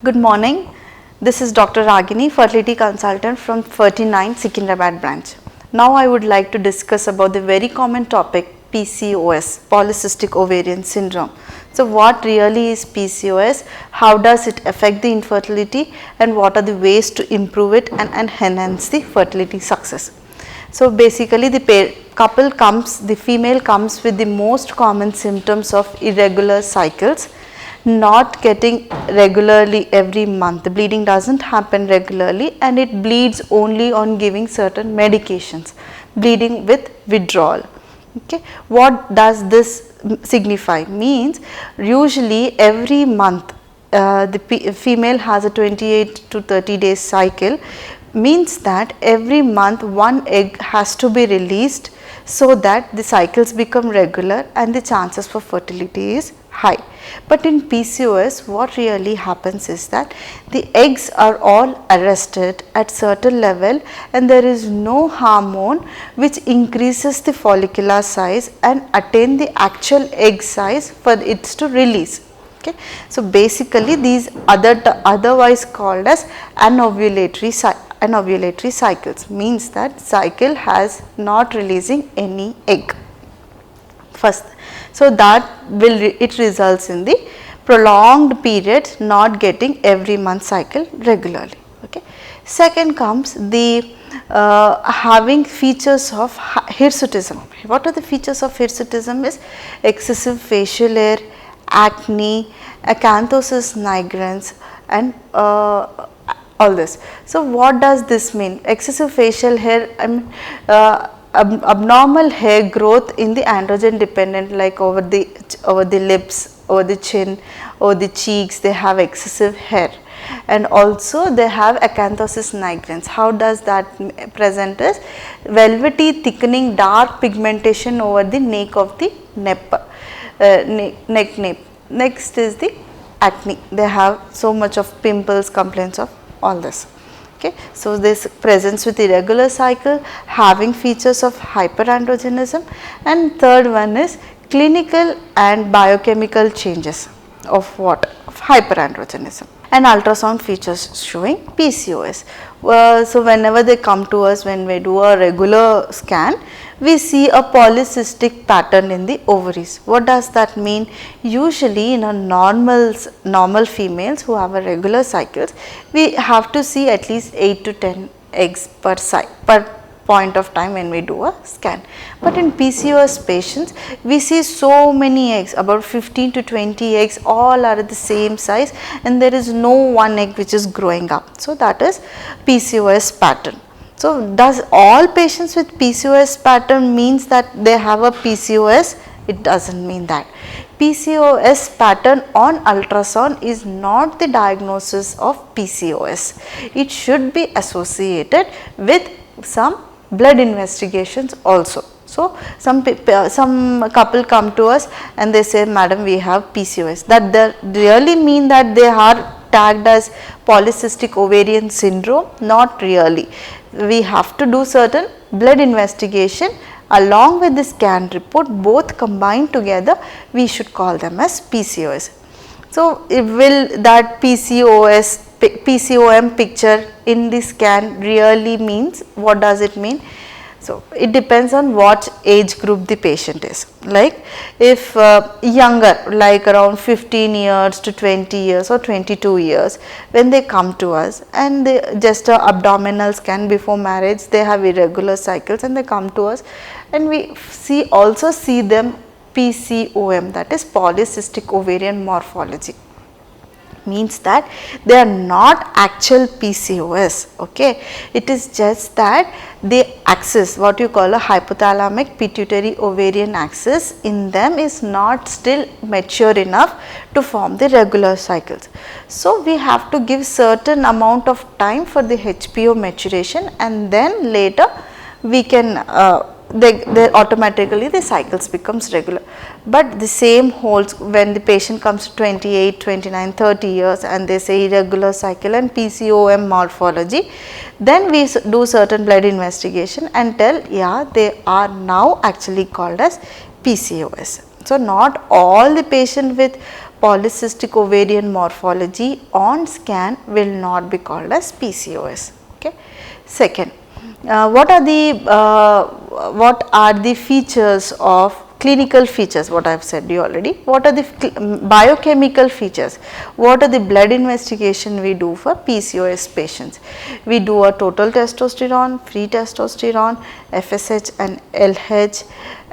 Good morning. This is Dr. Ragini, fertility consultant from 39 Secunderabad branch. Now I would like to discuss about the very common topic PCOS, polycystic ovarian syndrome. So what really is PCOS, how does it affect the infertility, and what are the ways to improve it and enhance the fertility success. So basically the female comes with the most common symptoms of irregular cycles, not getting regularly every month. The bleeding doesn't happen regularly and it bleeds only on giving certain medications, bleeding with withdrawal. Okay. What does this signify? Means usually every month the female has a 28 to 30 days cycle, means that every month one egg has to be released so that the cycles become regular and the chances for fertility is high. But in PCOS what really happens is that the eggs are all arrested at certain level and there is no hormone which increases the follicular size and attain the actual egg size for it to release. Okay. So basically these otherwise called as anovulatory cycles, means that cycle has not releasing any egg first. So that it results in the prolonged period not getting every month cycle regularly. Okay. Second comes the having features of hirsutism. What are the features of hirsutism? Is excessive facial hair, acne, acanthosis nigrans, and all this. So what does this mean? Excessive facial hair, abnormal hair growth in the androgen dependent, like over the lips, over the chin, over the cheeks, they have excessive hair, and also they have acanthosis nigrans. How does that present? As velvety thickening dark pigmentation over the nape of the neck nape. Next is the acne. They have so much of pimples, complaints of all this. Okay. So this presents with irregular cycle, having features of hyperandrogenism, and third one is clinical and biochemical changes of what? Of hyperandrogenism, and ultrasound features showing PCOS. So whenever they come to us, when we do a regular scan, we see a polycystic pattern in the ovaries. What does that mean? Usually in a normal females who have a regular cycles, we have to see at least 8 to 10 eggs per point of time when we do a scan. But in PCOS patients, we see so many eggs, about 15 to 20 eggs, all are at the same size and there is no one egg which is growing up. So that is PCOS pattern. So does all patients with PCOS pattern means that they have a PCOS? It doesn't mean that. PCOS pattern on ultrasound is not the diagnosis of PCOS. It should be associated with some blood investigations also. So some couple come to us and they say, madam, we have PCOS. That really mean that they are tagged as polycystic ovarian syndrome? Not really. We have to do certain blood investigation along with the scan report, both combined together, we should call them as PCOS. So will that PCOM picture in the scan really means? What does it mean? So it depends on what age group the patient is. Like if younger, like around 15 years to 20 years or 22 years, when they come to us and they just a abdominal scan before marriage, they have irregular cycles and they come to us and we also see them PCOM, that is polycystic ovarian morphology. Means that they are not actual PCOS. Okay, it is just that the axis, what you call a hypothalamic pituitary ovarian axis, in them is not still mature enough to form the regular cycles. So we have to give certain amount of time for the HPO maturation and then later we can they automatically the cycles becomes regular. But the same holds when the patient comes to 28, 29, 30 years and they say irregular cycle and PCOM morphology, then we do certain blood investigation and tell, yeah, they are now actually called as PCOS. So not all the patient with polycystic ovarian morphology on scan will not be called as PCOS. Okay. Second, what are the features of clinical features? What I have said you already. What are the biochemical features? What are the blood investigation we do for PCOS patients? We do a total testosterone, free testosterone, FSH and LH,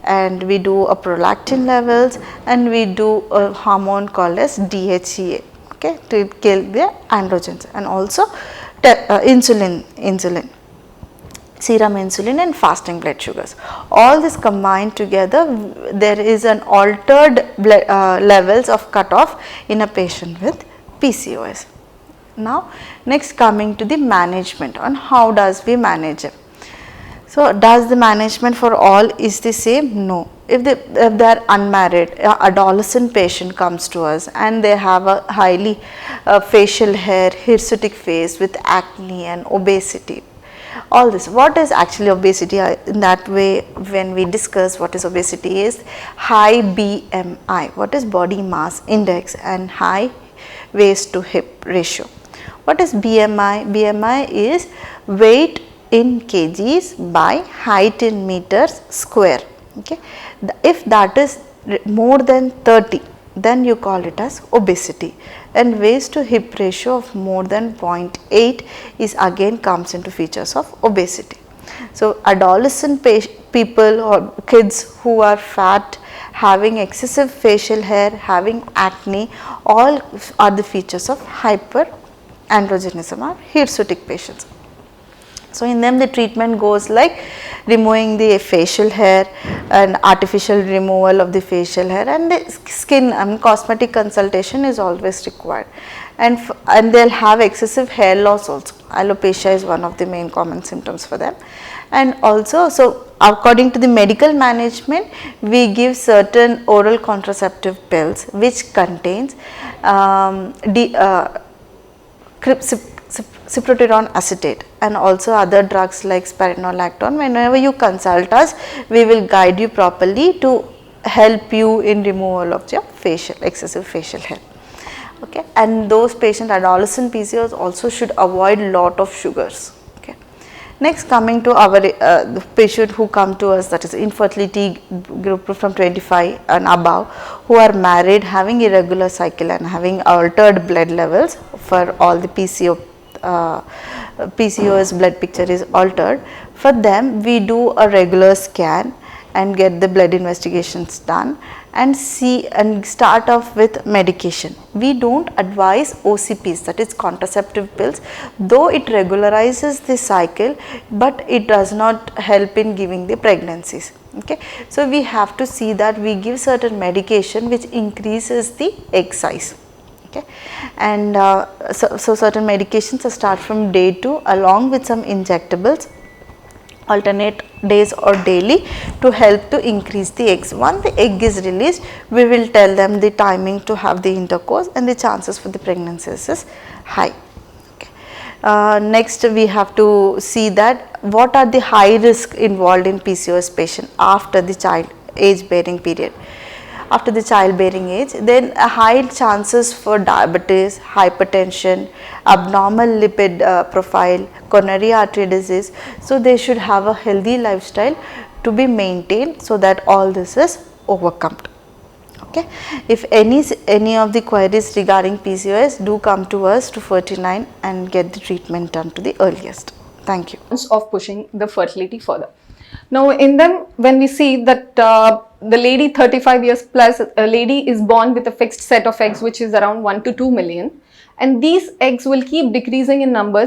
and we do a prolactin levels, and we do a hormone called as DHEA, okay, to kill the androgens, and also insulin, serum insulin and fasting blood sugars. All this combined together, there is an altered blood, levels of cutoff in a patient with PCOS. Now, next coming to the management on how does we manage it. So, does the management for all is the same? No. If they are unmarried, adolescent patient comes to us and they have a highly facial hair, hirsutic face with acne and obesity. All this, what is actually obesity? In that way, when we discuss what is obesity, is high BMI, what is body mass index, and high waist to hip ratio. What is BMI? BMI is weight in kgs by height in meters square. Okay. If that is more than 30, then you call it as obesity, and waist to hip ratio of more than 0.8 is again comes into features of obesity. So, adolescent people or kids who are fat, having excessive facial hair, having acne, all are the features of hyperandrogenism or hirsutic patients. So, in them the treatment goes like removing the facial hair and artificial removal of the facial hair, and the skin cosmetic consultation is always required, and they will have excessive hair loss also. Alopecia is one of the main common symptoms for them. And also, so according to the medical management, we give certain oral contraceptive pills which contains cyproterone acetate and also other drugs like spironolactone. Whenever you consult us, we will guide you properly to help you in removal of your excessive facial hair. Okay. And those patients, adolescent PCOS, also should avoid lot of sugars. Okay. Next, coming to our the patient who come to us, that is infertility group from 25 and above, who are married, having irregular cycle and having altered blood levels for all the PCOS blood picture is altered. For them, we do a regular scan and get the blood investigations done and see and start off with medication. We don't advise OCPs, that is contraceptive pills, though it regularizes the cycle, but it does not help in giving the pregnancies. Okay. So, we have to see that we give certain medication which increases the egg size. Okay. And so certain medications are start from day 2 along with some injectables alternate days or daily to help to increase the eggs. Once the egg is released, we will tell them the timing to have the intercourse, and the chances for the pregnancies is high. Okay. Next, we have to see that what are the high risk involved in PCOS patient after the child age bearing period. After the childbearing age, then a high chances for diabetes, hypertension, abnormal lipid profile, coronary artery disease. So, they should have a healthy lifestyle to be maintained so that all this is overcome. Okay. If any of the queries regarding PCOS, do come to us to 49 and get the treatment done to the earliest. Thank you. Of pushing the fertility further. Now, in them, when we see that the lady 35 years plus, a lady is born with a fixed set of eggs which is around 1 to 2 million, and these eggs will keep decreasing in numbers